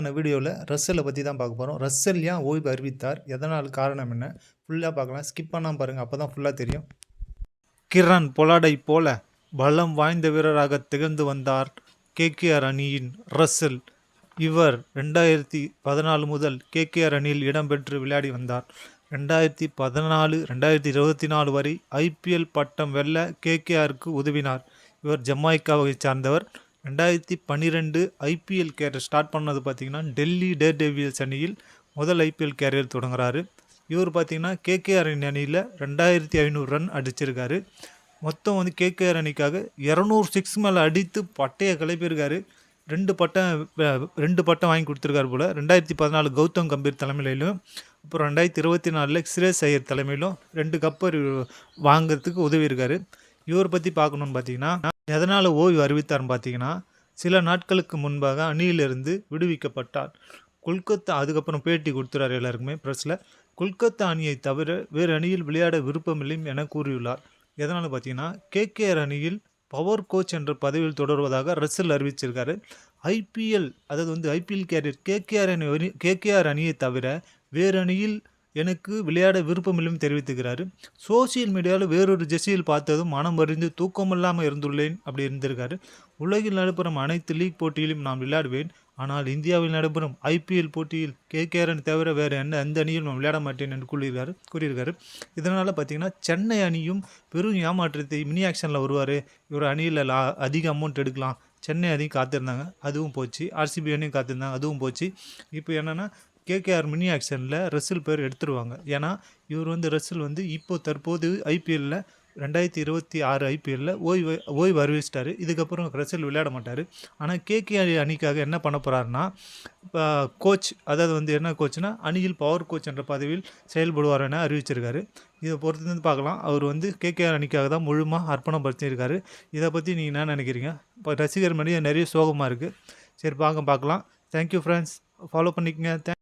வீடியோவில் ரஸ்ஸலை பற்றி தான் பார்க்க போகிறோம். ரஸ்ஸல் ஏன் ஓய்வு அறிவித்தார், எதனால், காரணம் என்ன, ஃபுல்லாக பார்க்கலாம். ஸ்கிப் பண்ணாமல் பாருங்கள், அப்போ தான் ஃபுல்லாக தெரியும். கிரண் பொலாடை போல பலம் வாய்ந்த வீரராக திகழ்ந்து வந்தார் கேகேஆர் அணியின் ரஸ்ஸல். இவர் 2014 முதல் கேகேஆர் அணியில் இடம்பெற்று விளையாடி வந்தார். 2014 2024 வரை ஐபிஎல் பட்டம் வெல்ல கேகேஆருக்கு உதவினார். இவர் ஜமாய்க்காவை சார்ந்தவர். 2012 ஐபிஎல் கேரியர் ஸ்டார்ட் பண்ணது பார்த்திங்கன்னா டெல்லி டேர் டெவில்ஸ் அணியில் முதல் ஐபிஎல் கேரியர் தொடங்குறாரு. இவர் பார்த்திங்கன்னா கேகேஆர் அணியில் 2500 ரன் அடிச்சிருக்காரு. மொத்தம் வந்து கேகேஆர் அணிக்காக 200 சிக்ஸ் மேலே அடித்து பட்டையை கிளப்பியிருக்காரு. ரெண்டு பட்டம் வாங்கி கொடுத்துருக்காரு போல். 2014 கௌதம் கம்பீர் தலைமையிலும், அப்புறம் 2024 சுரேஷ் ஐயர் தலைமையிலும் 2 கப்பர் வாங்கிறதுக்கு உதவி இருக்காரு. இவர் பற்றி பார்க்கணுன்னு பார்த்தீங்கன்னா, எதனால் ஓய்வு அறிவித்தார்னு பார்த்தீங்கன்னா, சில நாட்களுக்கு முன்பாக அணியிலிருந்து விடுவிக்கப்பட்டார். கொல்கத்தா அதுக்கப்புறம் பேட்டி கொடுத்துறாரு எல்லாருக்குமே ப்ரெஸ்ஸில். கொல்கத்தா அணியை தவிர வேறு அணியில் விளையாட விருப்பமில்லை என கூறியுள்ளார். எதனால் பார்த்தீங்கன்னா, கேகேஆர் அணியில் பவர் கோச் என்ற பதவியில் தொடர்வதாக ரஸ்ஸல் அறிவிச்சிருக்காரு. ஐபிஎல் அதாவது வந்து ஐபிஎல் கேரியர் கேகேஆர் அணியை தவிர வேறு அணியில் எனக்கு விளையாட விருப்பமில்லையும் தெரிவித்துக்கிறாரு. சோசியல் மீடியாவில் வேறொரு ஜெர்சியில் பார்த்ததும் மனம் அறிந்து தூக்கமில்லாமல் இருந்துள்ளேன் அப்படி இருந்திருக்காரு. உலகில் நடைபெறும் அனைத்து லீக் போட்டியிலும் நான் விளையாடுவேன். ஆனால் இந்தியாவில் நடைபெறும் ஐபிஎல் போட்டியில் கேகேஆர் அணி தவிர வேறு எந்த அணியும் நான் விளையாட மாட்டேன் என்று கூறியிருக்காரு. இதனால் பார்த்தீங்கன்னா சென்னை அணியும் பெரும் ஏமாற்றத்தை மினி ஆக்ஷனில் வருவார், இவர் அணியில் அதிக அமௌண்ட் எடுக்கலாம், சென்னை அணியும் காத்திருந்தாங்க, அதுவும் போச்சு. ஆர்சிபி அணியும் காத்திருந்தாங்க, அதுவும் போச்சு. இப்போ என்னென்னா கேகேஆர் மினி ஆக்ஷனில் ரஸ்ஸல் பேர் எடுத்துருவாங்க. ஏன்னா இவர் வந்து ரஸ்ஸல் வந்து தற்போது ஐபிஎல்லில் 2026 ஐபிஎல்லில் ஓய்வு அறிவிச்சிட்டாரு. இதுக்கப்புறம் ரஸ்ஸல் விளையாட மாட்டார். ஆனால் கேகேஆர் அணிக்காக என்ன பண்ண போகிறாருன்னா, கோச் அதாவது வந்து என்ன கோச்னா அணியில் பவர் கோச் என்ற பதவியில் செயல்படுவார் என அறிவிச்சிருக்காரு. இதை பொறுத்து வந்து பார்க்கலாம். அவர் வந்து கேகேஆர் அணிக்காக தான் முழுமாக அர்ப்பணம் படுத்தியிருக்காரு. இதை பற்றி நீங்கள் என்ன நினைக்கிறீங்க? இப்போ ரசிகர் மணி நிறைய சோகமாக இருக்குது. சரி பார்க்கலாம். தேங்க்யூ ஃப்ரெண்ட்ஸ், ஃபாலோ பண்ணிக்கங்க.